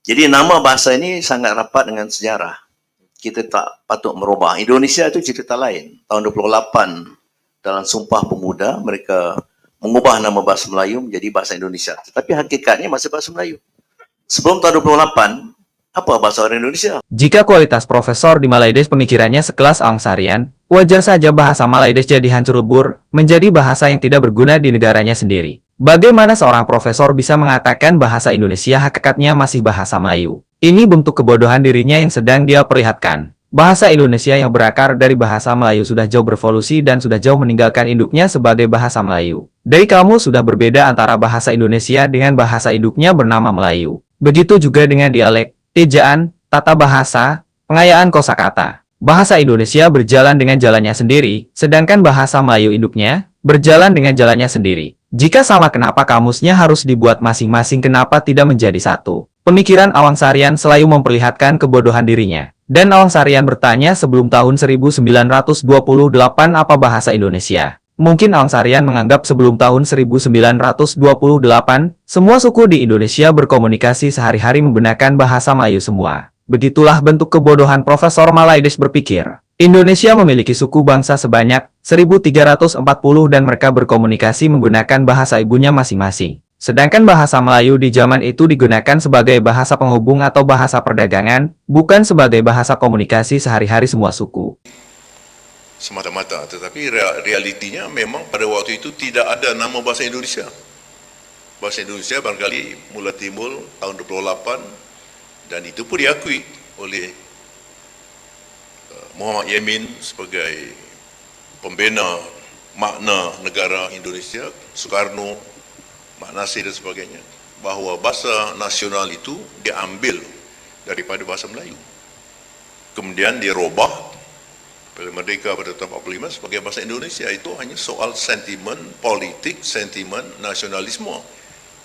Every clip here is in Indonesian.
Jadi nama bahasa ini sangat rapat dengan sejarah. Kita tak patut merubah. Indonesia itu cerita lain. Tahun 28 dalam Sumpah Pemuda mereka mengubah nama bahasa Melayu menjadi bahasa Indonesia. Tetapi hakikatnya masih bahasa Melayu. Sebelum tahun 28, apa bahasa orang Indonesia? Jika kualitas profesor di Malaides pemikirannya sekelas Aung Sarian, wajar saja bahasa Malaides jadi hancur lebur, menjadi bahasa yang tidak berguna di negaranya sendiri. Bagaimana seorang profesor bisa mengatakan bahasa Indonesia hakikatnya masih bahasa Melayu? Ini bentuk kebodohan dirinya yang sedang dia perlihatkan. Bahasa Indonesia yang berakar dari bahasa Melayu sudah jauh berevolusi dan sudah jauh meninggalkan induknya sebagai bahasa Melayu. Dari kamu sudah berbeda antara bahasa Indonesia dengan bahasa induknya bernama Melayu. Begitu juga dengan dialek, ejaan, tata bahasa, pengayaan kosakata. Bahasa Indonesia berjalan dengan jalannya sendiri, sedangkan bahasa Melayu induknya berjalan dengan jalannya sendiri. Jika sama, kenapa kamusnya harus dibuat masing-masing? Kenapa tidak menjadi satu? Pemikiran Aung Sarian selalu memperlihatkan kebodohan dirinya. Dan Aung Sarian bertanya sebelum tahun 1928 apa bahasa Indonesia. Mungkin Aung Sarian menganggap sebelum tahun 1928, semua suku di Indonesia berkomunikasi sehari-hari menggunakan bahasa Melayu semua. Begitulah bentuk kebodohan Profesor Malaides berpikir. Indonesia memiliki suku bangsa sebanyak 1.340 dan mereka berkomunikasi menggunakan bahasa ibunya masing-masing. Sedangkan bahasa Melayu di zaman itu digunakan sebagai bahasa penghubung atau bahasa perdagangan, bukan sebagai bahasa komunikasi sehari-hari semua suku. Semata-mata, tetapi realitinya memang pada waktu itu tidak ada nama bahasa Indonesia. Bahasa Indonesia barangkali mula timbul tahun 28 dan itu pun diakui oleh Muhammad Yamin sebagai pembina makna negara Indonesia, Soekarno, Mak Nasir dan sebagainya, bahawa bahasa nasional itu diambil daripada bahasa Melayu. Kemudian dirubah oleh Merdeka pada tahun 45 sebagai bahasa Indonesia. Itu hanya soal sentimen politik, sentimen nasionalisme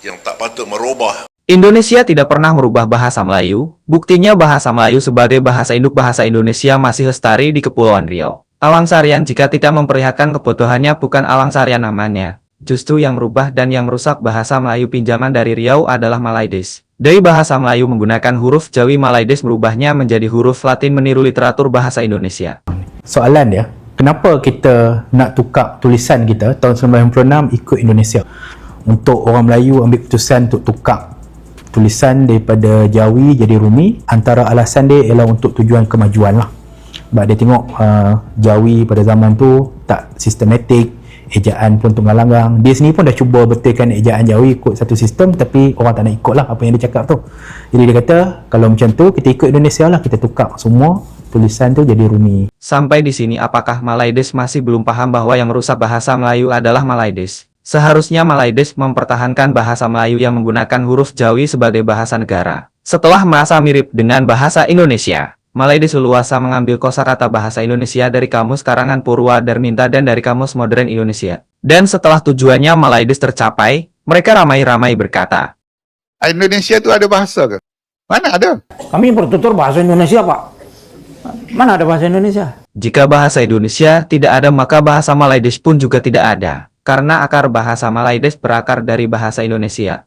yang tak patut merubah. Indonesia tidak pernah merubah bahasa Melayu, buktinya bahasa Melayu sebagai bahasa induk bahasa Indonesia masih lestari di Kepulauan Riau. Aung Sarian jika tidak memperlihatkan kebodohannya bukan Aung Sarian namanya. Justru yang merubah dan yang merusak bahasa Melayu pinjaman dari Riau adalah Malaides. Dari bahasa Melayu menggunakan huruf Jawi, Malaides merubahnya menjadi huruf Latin meniru literatur bahasa Indonesia. Soalan dia, kenapa kita nak tukar tulisan kita tahun 1996 ikut Indonesia? Untuk orang Melayu ambil keputusan untuk tukar tulisan daripada Jawi jadi Rumi, antara alasan dia ialah untuk tujuan kemajuan lah. Sebab dia tengok Jawi pada zaman tu tak sistematik, ejaan pun tunggal-langgang. Dia sendiri pun dah cuba betulkan ejaan Jawi ikut satu sistem, tapi orang tak nak ikut lah apa yang dia cakap tu. Jadi dia kata, kalau macam tu kita ikut Indonesia lah, kita tukar semua tulisan tu jadi Rumi. Sampai di sini apakah Malaides masih belum paham bahwa yang merusak bahasa Melayu adalah Malaides? Seharusnya Malaides mempertahankan bahasa Melayu yang menggunakan huruf Jawi sebagai bahasa negara. Setelah merasa mirip dengan bahasa Indonesia, Malaides leluasa mengambil kosakata bahasa Indonesia dari Kamus Karangan Purwadarminta dan dari Kamus Modern Indonesia. Dan setelah tujuannya Malaides tercapai, mereka ramai-ramai berkata, Indonesia itu ada bahasa ke? Mana ada? Kami bertutur bahasa Indonesia, Pak. Mana ada bahasa Indonesia? jika bahasa Indonesia tidak ada maka bahasa Malaides pun juga tidak ada. Karena akar bahasa Malaides berakar dari bahasa Indonesia.